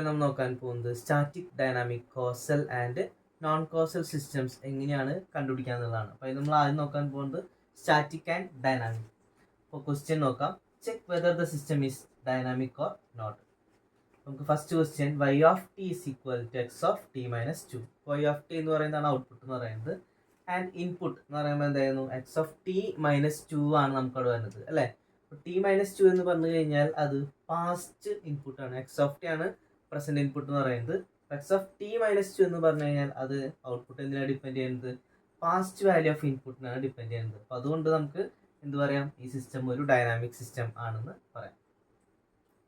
നമ്മൾ നോക്കാൻ പോകുന്നത് static, dynamic, causal and non causal systems എങ്ങനെയാണ് കണ്ടുപിടിക്കുക എന്നുള്ളതാണ്. അപ്പോൾ നമ്മൾ ആദ്യം നോക്കാൻ പോകുന്നത് സ്റ്റാറ്റിക് ആൻഡ് ഡൈനാമിക്. അപ്പോൾ ക്വസ്റ്റ്യൻ നോക്കാം. Check whether the system is dynamic or not. നമുക്ക് first question, y of T is equal to X of T minus two. y of T എന്ന് പറയുന്നതാണ് ഔട്ട്പുട്ട് എന്ന് പറയുന്നത്. ആൻഡ് ഇൻപുട്ട് എന്ന് പറയുമ്പോൾ എന്തായിരുന്നു, X of T minus to ആണ് നമുക്കവിടെ വരുന്നത് അല്ലേ. ടി മൈനസ് ടു എന്ന് പറഞ്ഞു കഴിഞ്ഞാൽ അത് പാസ്റ്റ് ഇൻപുട്ട് ആണ്. എക്സ് ഓഫ് ടി ആണ് പ്രസന്റ് ഇൻപുട്ട് എന്ന് പറയുന്നത്. X of T minus to എന്ന് പറഞ്ഞു കഴിഞ്ഞാൽ അത് ഔട്ട്പുട്ട് എന്തിനാണ് ഡിപ്പെൻഡ് ചെയ്യുന്നത്, പാസ്റ്റ് വാല്യൂ ഓഫ് ഇൻപുട്ടിനാണ് ഡിപ്പെൻഡ് ചെയ്യുന്നത്. അപ്പോൾ അതുകൊണ്ട് നമുക്ക് എന്ത് പറയാം, ഈ സിസ്റ്റം ഒരു ഡൈനാമിക് സിസ്റ്റം ആണെന്ന് പറയാം.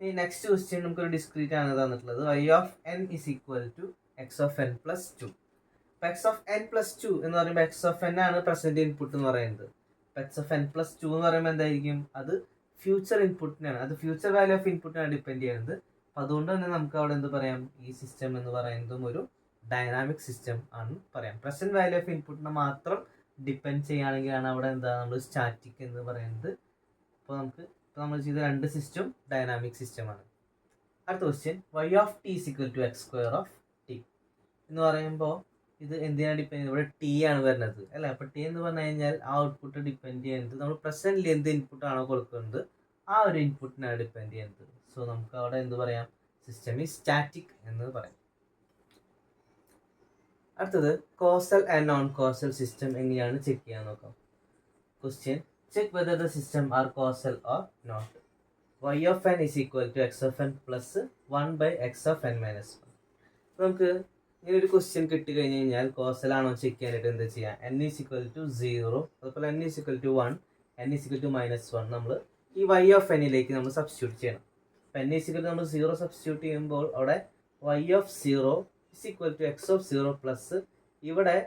ഈ നെക്സ്റ്റ് ക്വസ്റ്റ്യൻ നമുക്കൊരു ഡിസ്ക്രീറ്റ് ആണ് തന്നിട്ടുള്ളത്. y of n is equal to X of n plus two. X of n plus two എന്ന് പറയുമ്പോൾ എക്സ് ഓഫ് n ആണ് പ്രസന്റ് ഇൻപുട്ട് എന്ന് പറയുന്നത്. X of n plus two എന്ന് പറയുമ്പോൾ എന്തായിരിക്കും, അത് ഫ്യൂച്ചർ ഇൻപുട്ടിനാണ്, അത് ഫ്യൂച്ചർ വാല്യൂ ഓഫ് ഇൻപുട്ടിനാണ് ഡിപ്പെൻഡ് ചെയ്യുന്നത്. അപ്പോൾ അതുകൊണ്ട് തന്നെ നമുക്ക് അവിടെ എന്ത് പറയാം, ഈ സിസ്റ്റം എന്ന് പറയുന്നതും ഒരു ഡൈനാമിക് സിസ്റ്റം ആണ് പറയാം. പ്രസന്റ് വാല്യൂ ഓഫ് ഇൻപുട്ടിനെ മാത്രം ഡിപ്പെൻഡ് ചെയ്യുകയാണെങ്കിലാണ് അവിടെ എന്താ നമ്മൾ സ്റ്റാറ്റിക് എന്ന് പറയുന്നത്. അപ്പോൾ നമ്മൾ ചെയ്ത രണ്ട് സിസ്റ്റം ഡൈനാമിക് സിസ്റ്റമാണ്. അടുത്ത question, y of T is equal to x square of T എന്ന് പറയുമ്പോൾ ഇത് എന്തിനാണ് ഡിപ്പെൻഡ് ചെയ്യുന്നത്, ഇവിടെ ടി ആണ് വരുന്നത് അല്ലേ. അപ്പോൾ ടി എന്ന് പറഞ്ഞു കഴിഞ്ഞാൽ ആ ഔട്ട്പുട്ട് ഡിപ്പെൻഡ് ചെയ്യുന്നത് നമ്മൾ പ്രസന്റിൽ എന്ത് ഇൻപുട്ടാണോ കൊടുക്കുന്നത് ആ ഒരു ഇൻപുട്ടിനാണ് ഡിപ്പെൻഡ് ചെയ്യുന്നത്. സോ നമുക്ക് അവിടെ എന്ത് പറയാം, സിസ്റ്റം ഈസ് സ്റ്റാറ്റിക് എന്ന് പറയാം. അടുത്തത്, causal and non causal system എങ്ങനെയാണ് ചെക്ക് ചെയ്യാൻ നോക്കാം. Question, check whether the system are causal or not. y of n is equal to x of n plus 1 by x of n minus 1. നമുക്ക് ഇങ്ങനെ ഒരു question കിട്ടി കഴിഞ്ഞ് കഴിഞ്ഞാൽ causal ആണോ ചെക്ക് ചെയ്യാനായിട്ട് എന്താ ചെയ്യാം, n is equal to 0, അതുപോലെ n is equal to 1, n is equal to minus 1 നമ്മൾ ഈ y of n ലേക്ക് നമ്മൾ സബ്സ്റ്റിറ്റ്യൂട്ട് ചെയ്യണം. അപ്പം n is equal to നമ്മൾ 0 സബ്സ്റ്റിറ്റ്യൂട്ട് ചെയ്യുമ്പോൾ അവിടെ y of 0 is equal to x of 0 plus ഇവിടെ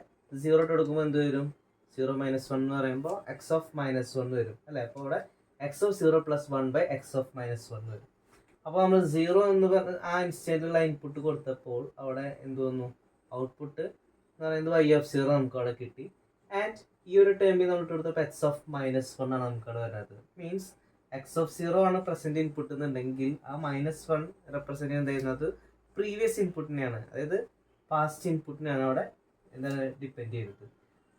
0 കൊടുക്കുമ്പോൾ എന്ത് വരും, 0 മൈനസ് 1 എന്ന് പറയുമ്പോൾ എക്സ് ഓഫ് മൈനസ് 1 വരും അല്ലേ. അപ്പോൾ ഇവിടെ x of 0 plus 1 by x of minus 1 വരും. അപ്പോൾ നമ്മൾ 0 എന്ന് പറഞ്ഞ ആ ഇൻസ്റ്റൻറ്റുള്ള ഇൻപുട്ട് കൊടുത്തപ്പോൾ അവിടെ എന്ത് വന്നു, ഔട്ട്പുട്ട് എന്ന് പറയുന്നത് y ഓഫ് 0 നമുക്ക് അവിടെ കിട്ടി. ആൻഡ് ഈ ഒരു ടേമിൽ നമ്മൾ കൊടുത്തപ്പോൾ എക്സ് ഓഫ് മൈനസ് 1 ആണ് നമുക്ക് അവിടെ വരുന്നത്. മീൻസ് എക്സ് ഓഫ് 0 ആണ് പ്രസന്റ് ഇൻപുട്ട് എന്നുണ്ടെങ്കിൽ ആ മൈനസ് 1 റെപ്രസെൻറ്റ് ചെയ്യുന്നത് പ്രീവിയസ് ഇൻപുട്ടിനെയാണ്, അതായത് പാസ്റ്റ് ഇൻപുട്ടിനെയാണ് അവിടെ എന്താണ് ഡിപ്പെൻഡ് ചെയ്തത്.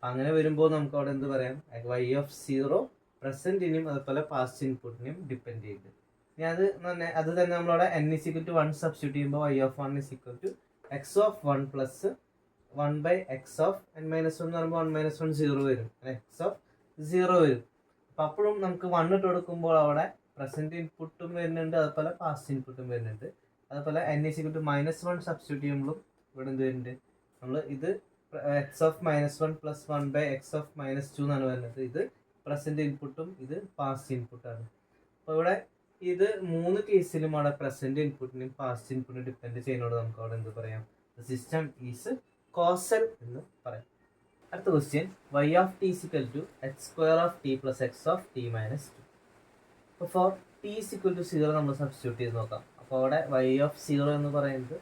അങ്ങനെ വരുമ്പോൾ നമുക്ക് അവിടെ എന്ത് പറയാം, y ഓഫ് 0 പ്രസന്റിനും അതുപോലെ പാസ്റ്റ് ഇൻപുട്ടിനും ഡിപ്പെൻഡ് ചെയ്ത്. ഇനി അത് തന്നെ നമ്മളവിടെ n is equal to 1 substitute ചെയ്യുമ്പോൾ y of 1 is equal to x of 1 plus 1 by x of n minus 1 എന്ന് പറയുമ്പോൾ 1 മൈനസ് 1 0 വരും, എക്സ് ഓഫ് 0 വരും. അപ്പം അപ്പോഴും നമുക്ക് 1 ഇട്ട് കൊടുക്കുമ്പോൾ അവിടെ പ്രസന്റ് ഇൻപുട്ടും വരുന്നുണ്ട് അതുപോലെ പാസ്റ്റ് ഇൻപുട്ടും വരുന്നുണ്ട്. അതുപോലെ n is equal to minus 1 substitute ചെയ്യുമ്പോഴും ഇവിടെ എന്ത് വരുന്നുണ്ട്, നമ്മൾ ഇത് x of minus 1 plus 1 by x of minus 2 എന്നാണ് വരുന്നത്. ഇത് പ്രസന്റ് ഇൻപുട്ടും ഇത് പാസ്റ്റ് ഇൻപുട്ടാണ്. അപ്പോൾ ഇവിടെ ഇത് മൂന്ന് കേസിലും അവിടെ പ്രസന്റ് ഇൻപുട്ടിനും പാസ്റ്റ് ഇൻപുട്ടിനും ഡിപ്പെൻഡ് ചെയ്യുന്നതോട് നമുക്ക് അവിടെ എന്ത് പറയാം, സിസ്റ്റം ഈസ് കോസൽ എന്ന് പറയാം. അടുത്ത question, y of T is equal to x square of t plus x of T minus 2. അപ്പോൾ for t is equal to 0 നമ്മൾ സബ്സ്റ്റിറ്റ്യൂട്ട് ചെയ്ത് നോക്കാം. അപ്പോൾ അവിടെ y ഓഫ് 0 എന്ന് പറയുന്നത്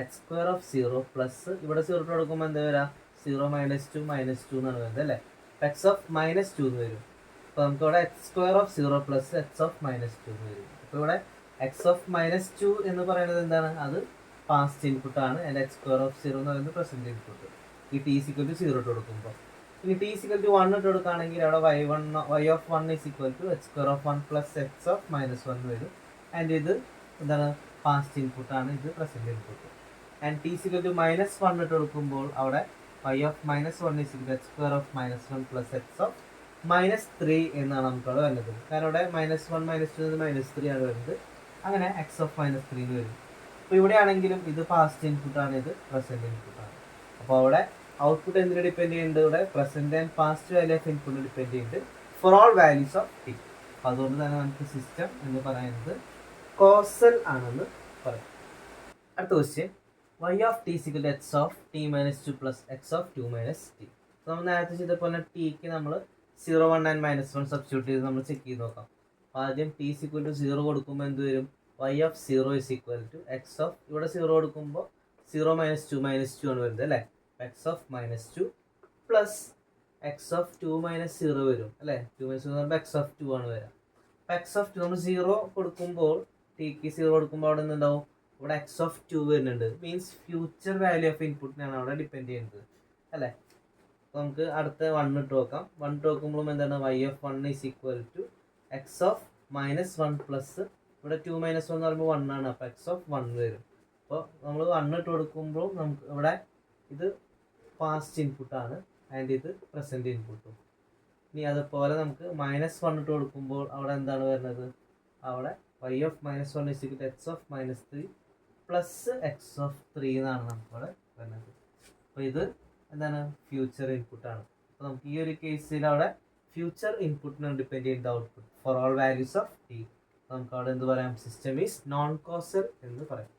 എക്സ് സ്ക്വയർ ഓഫ് 0 പ്ലസ് ഇവിടെ 0 കൊടുക്കുമ്പോൾ എന്താ വരാം, 0 മൈനസ് 2 മൈനസ് 2 എന്നാണ് വരുന്നത് അല്ലേ. എക്സ് ഓഫ് മൈനസ് 2 എന്ന് വരും. അപ്പോൾ നമുക്ക് ഇവിടെ X square of 0 plus x of minus 2 എന്ന് വരും. അപ്പോൾ ഇവിടെ എക്സ് ഓഫ് മൈനസ് 2 എന്ന് പറയുന്നത് എന്താണ്, അത് പാസ്റ്റ് ഇൻപുട്ടാണ്. ആൻഡ് എക്സ് സ്ക്വയർ ഓഫ് 0 എന്ന് പറയുന്നത് പ്രസന്റ് ഇൻപുട്ട്. ഈ ടി ഈസ് ഈക്വൽ ടു 0 ഇട്ട് കൊടുക്കുമ്പോൾ, ഇനി ടി ഈസ് ഈക്വൽ ടു 1 ഇട്ട് കൊടുക്കുകയാണെങ്കിൽ അവിടെ y of 1 is equal to x square of 1 plus x of minus 1 വരും. ആൻഡ് ഇത് എന്താണ്, പാസ്റ്റ് ഇൻപുട്ടാണ്, ഇത് present input. And t is equal to minus 1 ഇട്ട് കൊടുക്കുമ്പോൾ അവിടെ y of minus 1 is equal x square of minus 1 plus x of minus 3 എന്നാണ് നമുക്കവിടെ വരുന്നത്. കാരണം ഇവിടെ മൈനസ് 1 മൈനസ് 2 മൈനസ് 3 ആണ് വരുന്നത്. അങ്ങനെ എക്സ് ഓഫ് മൈനസ് 3 എന്ന് വരും. അപ്പോൾ ഇവിടെ ആണെങ്കിലും ഇത് പാസ്റ്റ് ഇൻപുട്ടാണ്, ഇത് പ്രസന്റ് ഇൻപുട്ടാണ്. അപ്പോൾ അവിടെ ഔട്ട്പുട്ട് എന്തിനെ ഡിപ്പെൻഡ് ചെയ്യുന്നുണ്ട്, ഇവിടെ present and past value of input depend ചെയ്യുന്നുണ്ട് for all values of T. അപ്പോൾ അതുകൊണ്ട് തന്നെ നമുക്ക് സിസ്റ്റം എന്ന് പറയുന്നത് കോസൽ ആണെന്ന് പറയാം. അടുത്ത question, y of T is equal to X of T minus 2 plus x of 2 minus t. നമ്മൾ നേരത്തെ ചെയ്തപോലെ ടിക്ക് നമ്മൾ 0 1 ആൻഡ് മൈനസ് 1 സബ്സ്റ്റിറ്റ്യൂട്ട് ചെയ്ത് നമ്മൾ ചെക്ക് ചെയ്ത് നോക്കാം. അപ്പോൾ ആദ്യം ടി ഈസ് ഈക്വൽ ടു 0 കൊടുക്കുമ്പോൾ എന്ത് വരും, y of 0 is equal to X of ഇവിടെ 0 കൊടുക്കുമ്പോൾ 0 മൈനസ് 2 ആണ് വരുന്നത് അല്ലേ. X of minus 2 plus x of 2 minus 0 വരും അല്ലേ. 2 മൈനസ് 0 എന്ന് പറയുമ്പോൾ എക്സ് ഓഫ് 2 ആണ് വരിക. അപ്പോൾ എക്സ് ഓഫ് 2 നമ്മൾ 0 കൊടുക്കുമ്പോൾ ടിക്ക് 0 കൊടുക്കുമ്പോൾ അവിടെ നിന്നുണ്ടാവും ഇവിടെ എക്സ് ഓഫ് 2 വരുന്നുണ്ട്. മീൻസ് ഫ്യൂച്ചർ വാല്യൂ ഓഫ് ഇൻപുട്ടിനാണ് അവിടെ ഡിപ്പെൻഡ് ചെയ്യുന്നത് അല്ലേ. അപ്പോൾ നമുക്ക് അടുത്ത 1 ഇട്ട് നോക്കാം. 1 ഇട്ട് നോക്കുമ്പോഴും എന്താണ് y of 1 is equal to X of -1 plus ഇവിടെ 2 - 1 എന്ന് പറയുമ്പോൾ 1 ആണ്. അപ്പോൾ എക്സ് ഓഫ് 1 വരും. അപ്പോൾ നമ്മൾ 1 ഇട്ട് കൊടുക്കുമ്പോൾ നമുക്ക് ഇവിടെ ഇത് പാസ്റ്റ് ഇൻപുട്ടാണ് ആൻഡ് ഇത് പ്രസൻറ്റ് ഇൻപുട്ടും. ഇനി അതുപോലെ നമുക്ക് -1 ഇട്ട് കൊടുക്കുമ്പോൾ അവിടെ എന്താണ് വരുന്നത്, അവിടെ y of -1 is equal to X of -3 plus x of 3 എന്നാണ് നമുക്കവിടെ വരുന്നത്. അപ്പോൾ ഇത് എന്താണ് ഫ്യൂച്ചർ ഇൻപുട്ടാണ്. അപ്പോൾ നമുക്ക് ഈ ഒരു കേസിൽ അവിടെ ഫ്യൂച്ചർ ഇൻപുട്ടിനാണ് ഡിപ്പെൻഡ് ചെയ്യുന്നത് output four all values of t. നമുക്ക് അവിടെ എന്ത് പറയാം, സിസ്റ്റം ഈസ് നോൺ കോസൽ എന്ന് പറയാം.